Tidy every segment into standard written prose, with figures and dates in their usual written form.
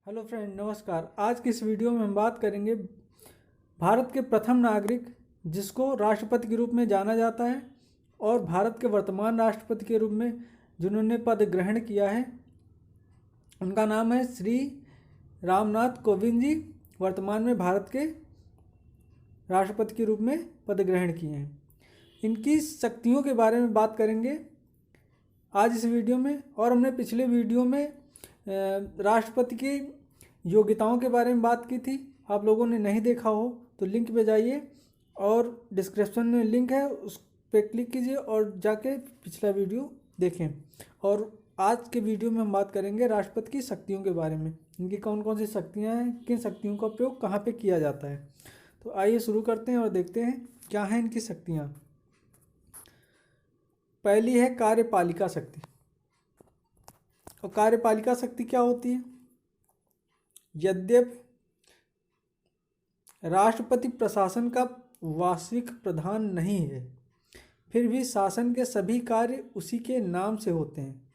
Hello friend, नमस्कार। आज की इस वीडियो में हम बात करेंगे भारत के प्रथम नागरिक जिसको राष्ट्रपति के रूप में जाना जाता है और भारत के वर्तमान राष्ट्रपति के रूप में जिन्होंने पद ग्रहण किया है, उनका नाम है श्री रामनाथ कोविंद जी। वर्तमान में भारत के राष्ट्रपति के रूप में पद ग्रहण किए हैं। इनकी शक्तियों के बारे में बात करेंगे आज इस वीडियो में। और हमने पिछले वीडियो में राष्ट्रपति की योग्यताओं के बारे में बात की थी। आप लोगों ने नहीं देखा हो तो लिंक पे जाइए और डिस्क्रिप्शन में लिंक है, उस पर क्लिक कीजिए और जाके पिछला वीडियो देखें। और आज के वीडियो में हम बात करेंगे राष्ट्रपति की शक्तियों के बारे में। इनकी कौन कौन सी शक्तियाँ हैं, किन शक्तियों का उपयोग कहाँ पे किया जाता है। तो आइए शुरू करते हैं और देखते हैं क्या हैं इनकी शक्तियाँ। पहली है कार्यपालिका शक्ति। और कार्यपालिका शक्ति क्या होती है? यद्यपि राष्ट्रपति प्रशासन का वास्तविक प्रधान नहीं है, फिर भी शासन के सभी कार्य उसी के नाम से होते हैं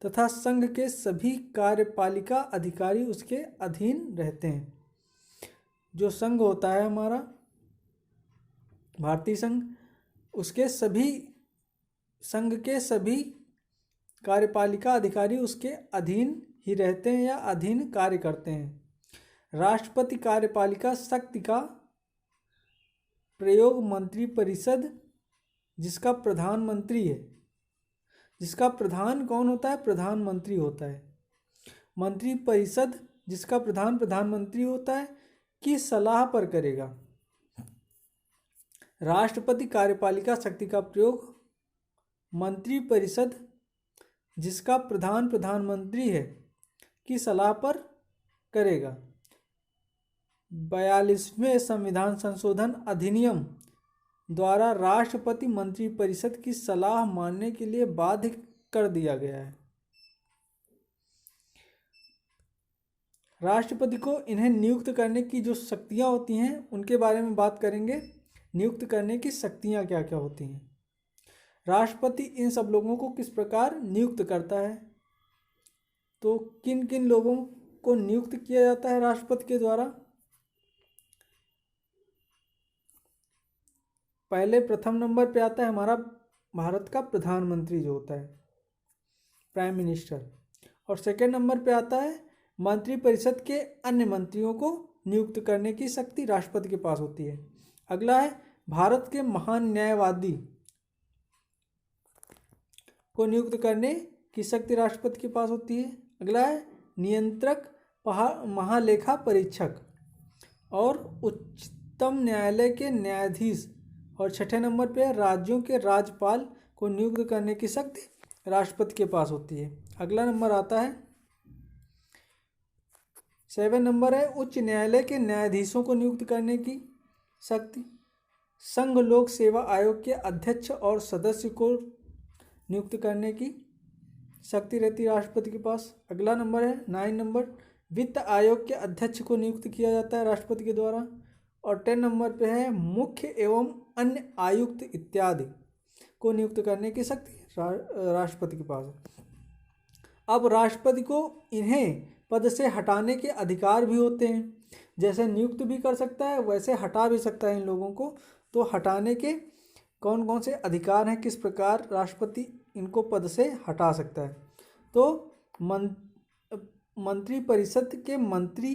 तथा संघ के सभी कार्यपालिका अधिकारी उसके अधीन रहते हैं। जो संघ होता है हमारा भारतीय संघ, उसके सभी संघ के सभी कार्यपालिका अधिकारी उसके अधीन ही रहते हैं या अधीन कार्य करते हैं। राष्ट्रपति कार्यपालिका शक्ति का प्रयोग मंत्रिपरिषद, जिसका प्रधानमंत्री है, जिसका प्रधान कौन होता है? प्रधानमंत्री होता है। मंत्रिपरिषद, जिसका प्रधान प्रधानमंत्री होता है, की सलाह पर करेगा। राष्ट्रपति कार्यपालिका शक्ति का प्रयोग मंत्रिपरिषद, जिसका प्रधान प्रधानमंत्री है, की सलाह पर करेगा। 42वें संविधान संशोधन अधिनियम द्वारा राष्ट्रपति मंत्रिपरिषद की सलाह मानने के लिए बाध्य कर दिया गया है। राष्ट्रपति को इन्हें नियुक्त करने की जो शक्तियां होती हैं उनके बारे में बात करेंगे। नियुक्त करने की शक्तियां क्या क्या होती हैं? राष्ट्रपति इन सब लोगों को किस प्रकार नियुक्त करता है? तो किन किन लोगों को नियुक्त किया जाता है राष्ट्रपति के द्वारा? पहले प्रथम नंबर पे आता है हमारा भारत का प्रधानमंत्री जो होता है, प्राइम मिनिस्टर। और सेकंड नंबर पे आता है मंत्रिपरिषद के अन्य मंत्रियों को नियुक्त करने की शक्ति राष्ट्रपति के पास होती है। अगला है भारत के महान न्यायवादी को नियुक्त करने की शक्ति राष्ट्रपति के पास होती है। अगला है नियंत्रक महालेखा परीक्षक और उच्चतम न्यायालय के न्यायाधीश। और छठे नंबर पे राज्यों के राज्यपाल को नियुक्त करने की शक्ति राष्ट्रपति के पास होती है। अगला नंबर आता है 7 नंबर है उच्च न्यायालय के न्यायाधीशों को नियुक्त करने की शक्ति। संघ लोक सेवा आयोग के अध्यक्ष और सदस्य को नियुक्त करने की शक्ति रहती है राष्ट्रपति के पास। अगला नंबर है 9 नंबर, वित्त आयोग के अध्यक्ष को नियुक्त किया जाता है राष्ट्रपति के द्वारा। और 10 नंबर पे है मुख्य एवं अन्य आयुक्त इत्यादि को नियुक्त करने की शक्ति राष्ट्रपति के पास है। अब राष्ट्रपति को इन्हें पद से हटाने के अधिकार भी होते हैं। जैसे नियुक्त भी कर सकता है वैसे हटा भी सकता है इन लोगों को। तो हटाने के कौन कौन से अधिकार हैं, किस प्रकार राष्ट्रपति इनको पद से हटा सकता है? तो मंत्रिपरिषद के मंत्री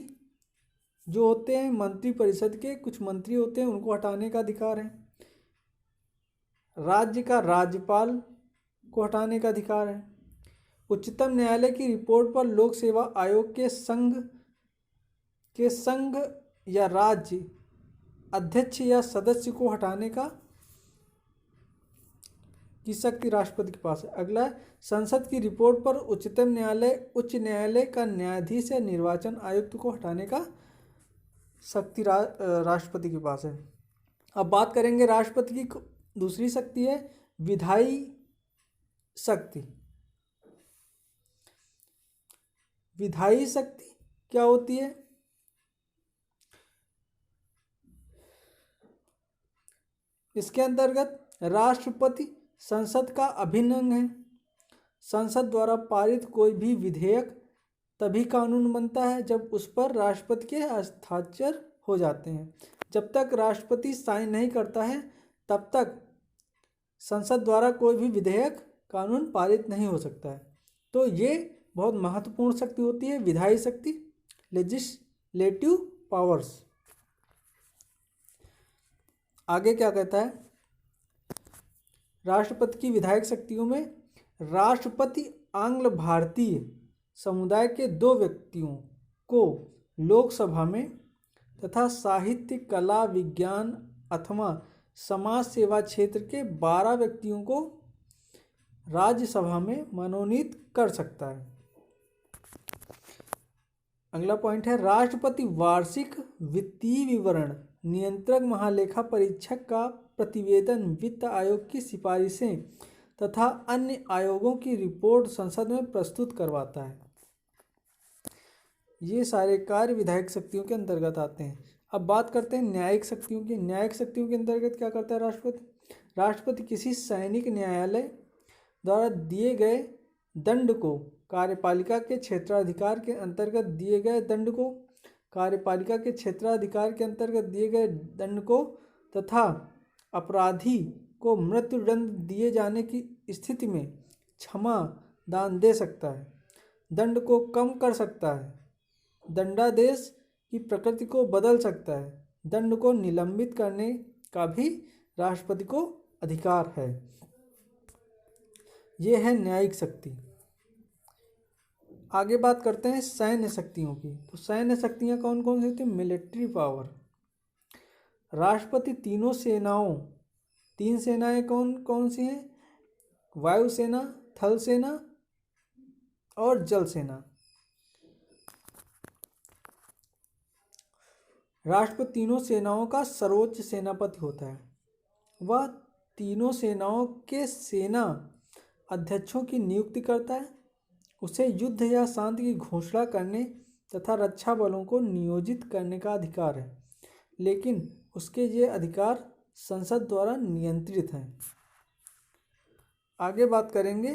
जो होते हैं, मंत्रिपरिषद के कुछ मंत्री होते हैं, उनको हटाने का अधिकार है। राज्य का राज्यपाल को हटाने का अधिकार है। उच्चतम न्यायालय की रिपोर्ट पर लोक सेवा आयोग के संघ या राज्य अध्यक्ष या सदस्य को हटाने की शक्ति राष्ट्रपति के पास है। अगला संसद की रिपोर्ट पर उच्चतम न्यायालय उच्च न्यायालय का न्यायाधीश या निर्वाचन आयुक्त को हटाने का शक्ति राष्ट्रपति के पास है। अब बात करेंगे राष्ट्रपति की दूसरी शक्ति है विधायी शक्ति। विधायी शक्ति क्या होती है? इसके अंतर्गत राष्ट्रपति संसद का अभिन्न अंग है। संसद द्वारा पारित कोई भी विधेयक तभी कानून बनता है जब उस पर राष्ट्रपति के हस्ताक्षर हो जाते हैं। जब तक राष्ट्रपति साइन नहीं करता है तब तक संसद द्वारा कोई भी विधेयक कानून पारित नहीं हो सकता है। तो ये बहुत महत्वपूर्ण शक्ति होती है विधायी शक्ति, लेजिस्लेटिव पावर्स। आगे क्या कहता है, राष्ट्रपति की विधायक शक्तियों में राष्ट्रपति आंग्ल भारतीय समुदाय के 2 व्यक्तियों को लोकसभा में तथा साहित्य, कला, विज्ञान अथवा समाज सेवा क्षेत्र के 12 व्यक्तियों को राज्यसभा में मनोनीत कर सकता है। अगला पॉइंट है, राष्ट्रपति वार्षिक वित्तीय विवरण, नियंत्रक महालेखा परीक्षक का प्रतिवेदन, वित्त आयोग की सिफारिशें तथा अन्य आयोगों की रिपोर्ट संसद में प्रस्तुत करवाता है। ये सारे कार्य विधायक शक्तियों के अंतर्गत आते हैं। अब बात करते हैं न्यायिक शक्तियों की। न्यायिक शक्तियों के अंतर्गत क्या करता है राष्ट्रपति? राष्ट्रपति किसी सैनिक न्यायालय द्वारा दिए गए दंड को कार्यपालिका के क्षेत्राधिकार के अंतर्गत दिए गए दंड को कार्यपालिका के क्षेत्राधिकार के अंतर्गत दिए गए दंड को तथा अपराधी को मृत्युदंड दिए जाने की स्थिति में क्षमा दान दे सकता है, दंड को कम कर सकता है, दंडादेश की प्रकृति को बदल सकता है, दंड को निलंबित करने का भी राष्ट्रपति को अधिकार है। यह है न्यायिक शक्ति। आगे बात करते हैं सैन्य शक्तियों की। तो सैन्य शक्तियाँ कौन कौन सी होती हैं? Military power. राष्ट्रपति तीन सेनाएं कौन कौन सी हैं? वायुसेना, थल सेना और जल सेना। राष्ट्रपति तीनों सेनाओं का सर्वोच्च सेनापति होता है। वह तीनों सेनाओं के सेना अध्यक्षों की नियुक्ति करता है। उसे युद्ध या शांति की घोषणा करने तथा रक्षा बलों को नियोजित करने का अधिकार है, लेकिन उसके ये अधिकार संसद द्वारा नियंत्रित हैं। आगे बात करेंगे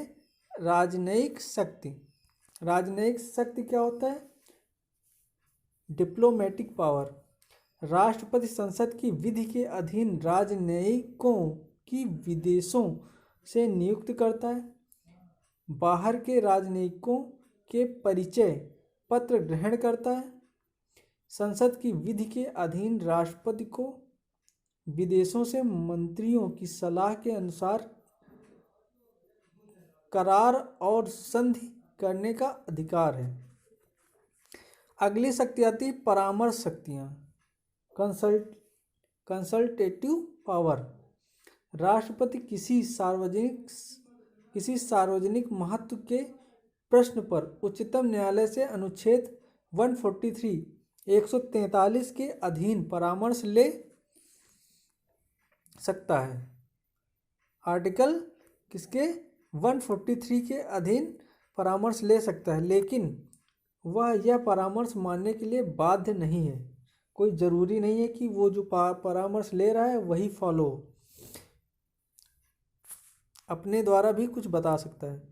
राजनयिक शक्ति। राजनयिक शक्ति क्या होता है? Diplomatic power. राष्ट्रपति संसद की विधि के अधीन राजनयिकों की विदेशों से नियुक्त करता है। बाहर के राजनयिकों के परिचय पत्र ग्रहण करता है। संसद की विधि के अधीन राष्ट्रपति को विदेशों से मंत्रियों की सलाह के अनुसार करार और संधि करने का अधिकार है। अगली शक्ति आती है परामर्श शक्तियाँ, कंसल्टेटिव पावर। राष्ट्रपति किसी सार्वजनिक महत्व के प्रश्न पर उच्चतम न्यायालय से अनुच्छेद 143 के अधीन परामर्श ले सकता है। आर्टिकल किसके? 143 के अधीन परामर्श ले सकता है, लेकिन वह यह परामर्श मानने के लिए बाध्य नहीं है। कोई ज़रूरी नहीं है कि वो जो परामर्श ले रहा है वही फॉलो हो, अपने द्वारा भी कुछ बता सकता है।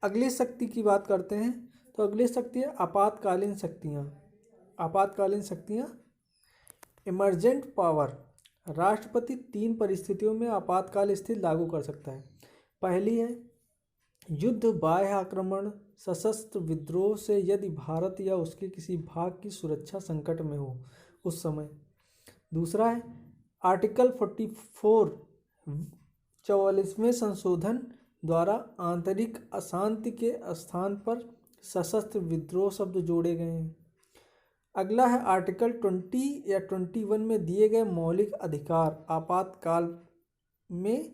अगली शक्ति की बात करते हैं। तो अगली शक्ति है आपातकालीन शक्तियाँ। आपातकालीन शक्तियाँ, इमरजेंट पावर। राष्ट्रपति 3 परिस्थितियों में आपातकाल स्थिति लागू कर सकता है। पहली है युद्ध, बाह्य आक्रमण, सशस्त्र विद्रोह से यदि भारत या उसके किसी भाग की सुरक्षा संकट में हो उस समय। दूसरा है आर्टिकल 44वें संशोधन द्वारा आंतरिक अशांति के स्थान पर सशस्त्र विद्रोह शब्द जोड़े गए हैं। अगला है आर्टिकल 20 या 21 में दिए गए मौलिक अधिकार आपातकाल में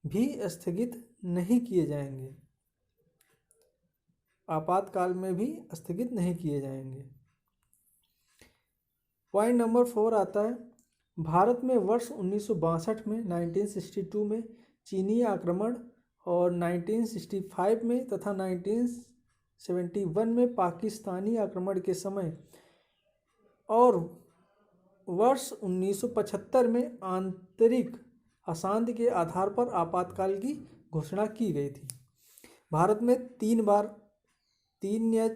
भी स्थगित नहीं किए जाएंगे। आपातकाल में भी स्थगित नहीं किए जाएंगे। पॉइंट नंबर 4 आता है भारत में वर्ष 1962 में 1962 में चीनी आक्रमण और 1965 में तथा 1971 में पाकिस्तानी आक्रमण के समय और वर्ष 1975 में आंतरिक अशांति के आधार पर आपातकाल की घोषणा की गई थी। भारत में 3 या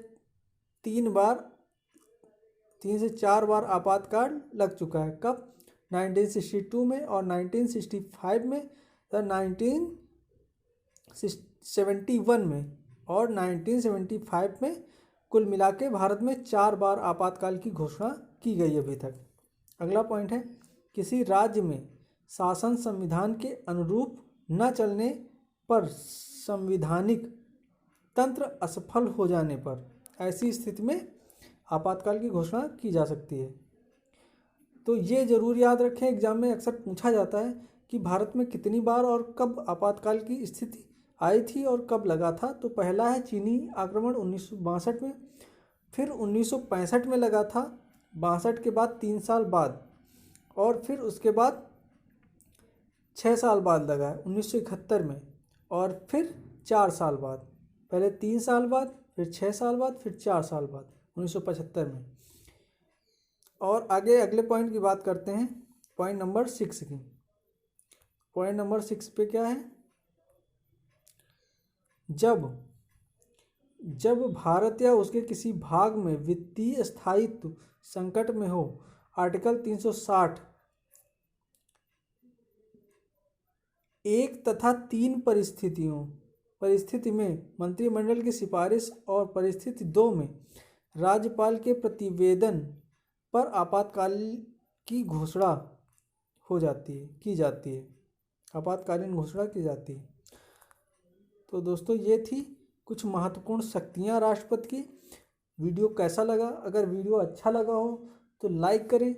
3 से 4 बार आपातकाल लग चुका है। कब? 1962 में और 1965 में, तो 1971 में और 1975 में। कुल मिला के भारत में 4 बार आपातकाल की घोषणा की गई अभी तक। अगला पॉइंट है, किसी राज्य में शासन संविधान के अनुरूप न चलने पर संवैधानिक तंत्र असफल हो जाने पर ऐसी स्थिति में आपातकाल की घोषणा की जा सकती है। तो ये जरूर याद रखें, एग्जाम में अक्सर पूछा जाता है कि भारत में कितनी बार और कब आपातकाल की स्थिति आई थी और कब लगा था। तो पहला है चीनी आक्रमण 1962 में, फिर 1965 में लगा था, 62 के बाद 3 साल बाद, और फिर उसके बाद 6 साल बाद लगा है 1971 में, और फिर 4 साल बाद। पहले 3 साल बाद, फिर 6 साल बाद, फिर 4 साल बाद 1975 में। और आगे अगले पॉइंट की बात करते हैं, पॉइंट नंबर 6 की। पॉइंट नंबर 6 पे क्या है, जब भारत या उसके किसी भाग में वित्तीय स्थायित्व संकट में हो, आर्टिकल 360 1 तथा 3 परिस्थिति में मंत्रिमंडल की सिफारिश और परिस्थिति 2 में राज्यपाल के प्रतिवेदन पर आपातकाल की घोषणा की जाती है। आपातकालीन घोषणा की जाती है। तो दोस्तों ये थी कुछ महत्वपूर्ण शक्तियाँ राष्ट्रपति की। वीडियो कैसा लगा? अगर वीडियो अच्छा लगा हो तो लाइक करें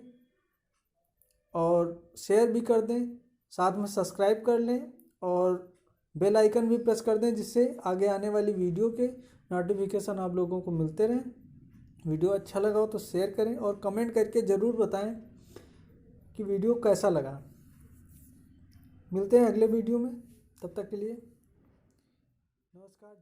और शेयर भी कर दें, साथ में सब्सक्राइब कर लें और बेल आइकन भी प्रेस कर दें, जिससे आगे आने वाली वीडियो के नोटिफिकेशन आप लोगों को मिलते रहें। वीडियो अच्छा लगा हो तो शेयर करें और कमेंट करके ज़रूर बताएं कि वीडियो कैसा लगा। मिलते हैं अगले वीडियो में, तब तक के लिए नमस्कार।